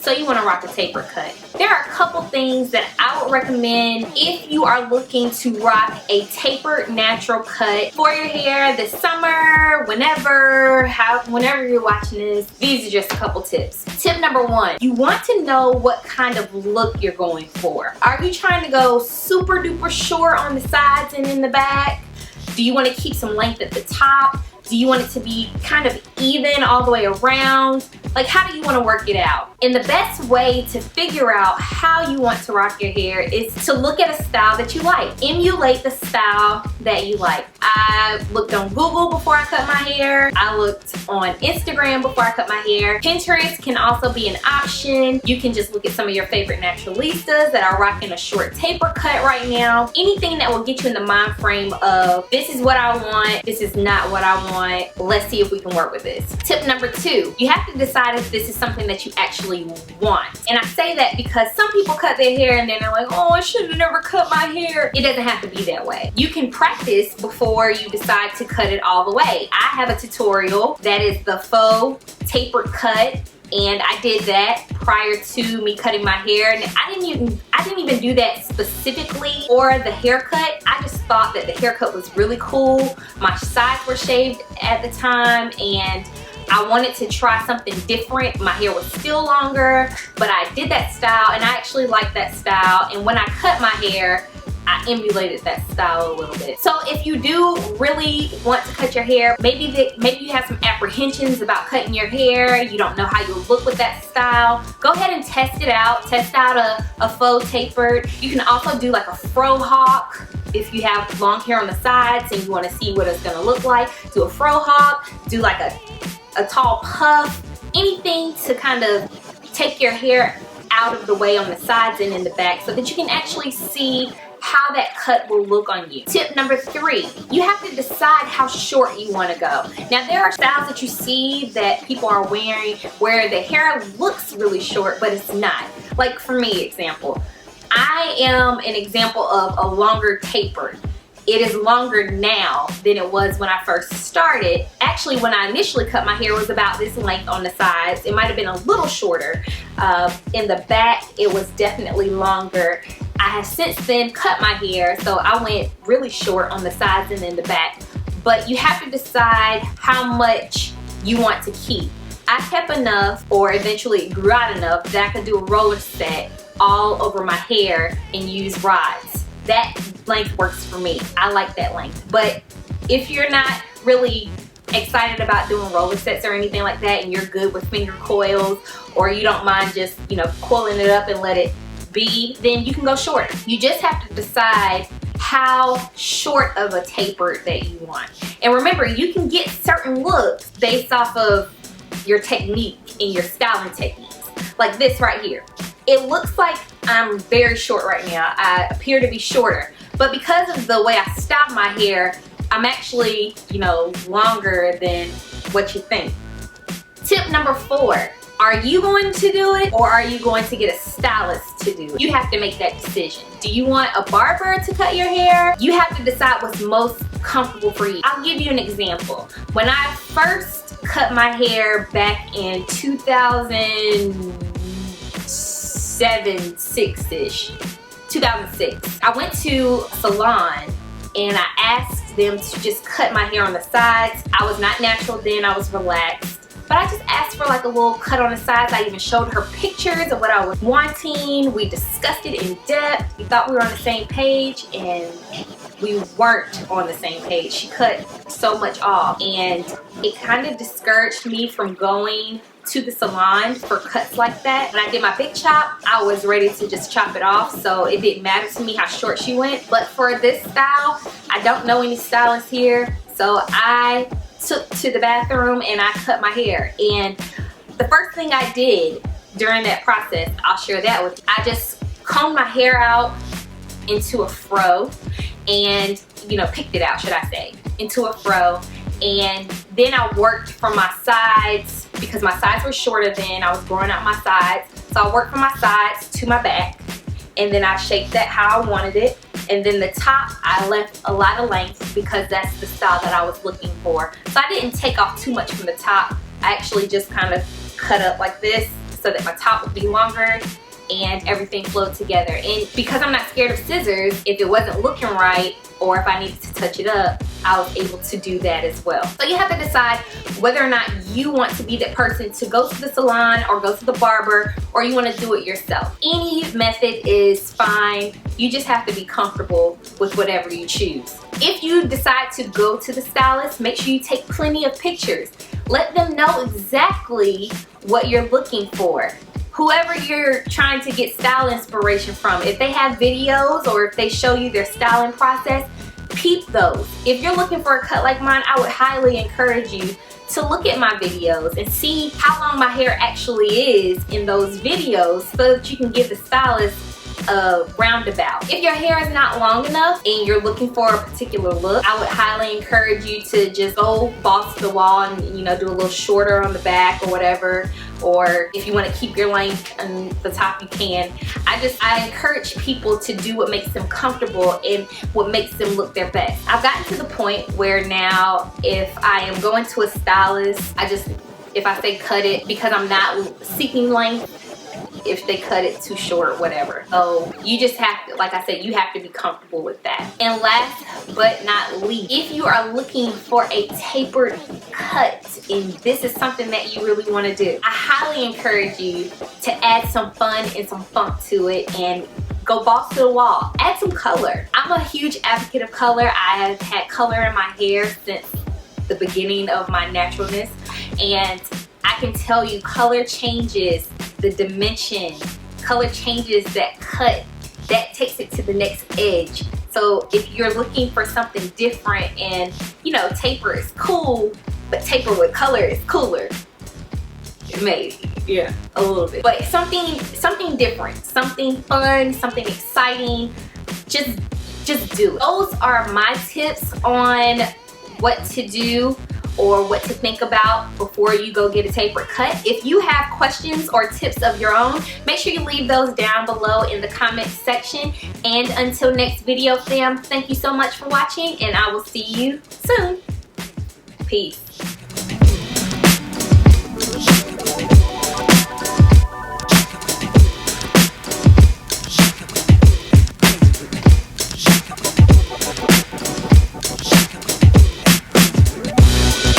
so you want to rock a taper cut. There are a couple things that I would recommend if you are looking to rock a tapered natural cut for your hair this summer, whenever you're watching this. These are just a couple tips. Tip number one, you want to know what kind of look you're going for. Are you trying to go super duper short on the sides and in the back? Do you want to keep some length at the top? Do you want it to be kind of even all the way around? Like, how do you want to work it out? And the best way to figure out how you want to rock your hair is to look at a style that you like. Emulate the style that you like. I looked on Google before I cut my hair. I looked on Instagram before I cut my hair. Pinterest can also be an option. You can just look at some of your favorite naturalistas that are rocking a short taper cut right now. Anything that will get you in the mind frame of, this is what I want, this is not what I want. Let's see if we can work with this. Tip number two, you have to decide if this is something that you actually want. And I say that because some people cut their hair and then they're like, oh, I should have never cut my hair. It doesn't have to be that way. You can practice before you decide to cut it all the way. I have a tutorial that is the faux tapered cut, and I did that prior to me cutting my hair, and I didn't even do that specifically for the haircut. I just thought that the haircut was really cool. My sides were shaved at the time and I wanted to try something different. My hair was still longer, but I did that style and I actually liked that style, and when I cut my hair, I emulated that style a little bit. So if you do really want to cut your hair, maybe you have some apprehensions about cutting your hair, you don't know how you'll look with that style, go ahead and test it out. Test out a faux tapered. You can also do like a fro hawk. If you have long hair on the sides and you want to see what it's going to look like, do a fro hawk, do like a tall puff, anything to kind of take your hair out of the way on the sides and in the back so that you can actually see how that cut will look on you. Tip number three, you have to decide how short you want to go. Now there are styles that you see that people are wearing where the hair looks really short but it's not. Like for me, example, I am an example of a longer tapered. It is longer now than it was when I first started. Actually, when I initially cut my hair, it was about this length on the sides. It might have been a little shorter. In the back, it was definitely longer. I have since then cut my hair, so I went really short on the sides and in the back. But you have to decide how much you want to keep. I kept enough, or eventually it grew out enough, that I could do a roller set all over my hair and use rods. That length works for me. I like that length. But if you're not really excited about doing roller sets or anything like that, and you're good with finger coils, or you don't mind just, coiling it up and let it be, then you can go shorter. You just have to decide how short of a taper that you want. And remember, you can get certain looks based off of your technique and your styling techniques. Like this right here. It looks like I'm very short right now. I appear to be shorter. But because of the way I style my hair, I'm actually, longer than what you think. Tip number four, are you going to do it or are you going to get a stylist to do it? You have to make that decision. Do you want a barber to cut your hair? You have to decide what's most comfortable for you. I'll give you an example. When I first cut my hair back in 2006, I went to a salon and I asked them to just cut my hair on the sides. I was not natural then, I was relaxed. But I just asked for like a little cut on the sides. I even showed her pictures of what I was wanting. We discussed it in depth. We thought we were on the same page, and we weren't on the same page. She cut so much off, and it kind of discouraged me from going to the salon for cuts like that. When I did my big chop, I was ready to just chop it off, so it didn't matter to me how short she went. But for this style, I don't know any stylists here, so I took to the bathroom and I cut my hair. And the first thing I did during that process, I'll share that with you, I just combed my hair out into a fro and, picked it out, should I say, into a fro. And then I worked from my sides because my sides were shorter then. I was growing out my sides. So I worked from my sides to my back, and then I shaped that how I wanted it. And then the top, I left a lot of length because that's the style that I was looking for. So I didn't take off too much from the top. I actually just kind of cut up like this. So so that my top would be longer and everything flowed together. And because I'm not scared of scissors, if it wasn't looking right or if I needed to touch it up, I was able to do that as well. So you have to decide whether or not you want to be that person to go to the salon or go to the barber, or you want to do it yourself. Any method is fine. You just have to be comfortable with whatever you choose. If you decide to go to the stylist, make sure you take plenty of pictures. Let them know exactly what you're looking for. Whoever you're trying to get style inspiration from, if they have videos or if they show you their styling process, peep those. If you're looking for a cut like mine, I would highly encourage you to look at my videos and see how long my hair actually is in those videos so that you can give the stylist a roundabout. If your hair is not long enough and you're looking for a particular look, I would highly encourage you to just go boss to the wall and, you know, do a little shorter on the back or whatever. Or if you want to keep your length on the top, you can. I encourage people to do what makes them comfortable and what makes them look their best. I've gotten to the point where now if I am going to a stylist, if I say cut it, because I'm not seeking length, if they cut it too short, whatever. So you just have to, like I said, you have to be comfortable with that. And last but not least, if you are looking for a tapered cut and this is something that you really want to do, I highly encourage you to add some fun and some funk to it and go boss to the wall. Add some color. I'm a huge advocate of color. I have had color in my hair since the beginning of my naturalness, and I can tell you color changes the dimension, color changes that cut, that takes it to the next edge. So if you're looking for something different, and you know, taper is cool, but taper with color is cooler. Maybe, yeah, a little bit. But something different, something fun, something exciting, just do it. Those are my tips on what to do or what to think about before you go get a tapered cut. If you have questions or tips of your own, make sure you leave those down below in the comment section. And until next video, fam, thank you so much for watching, and I will see you soon. Peace.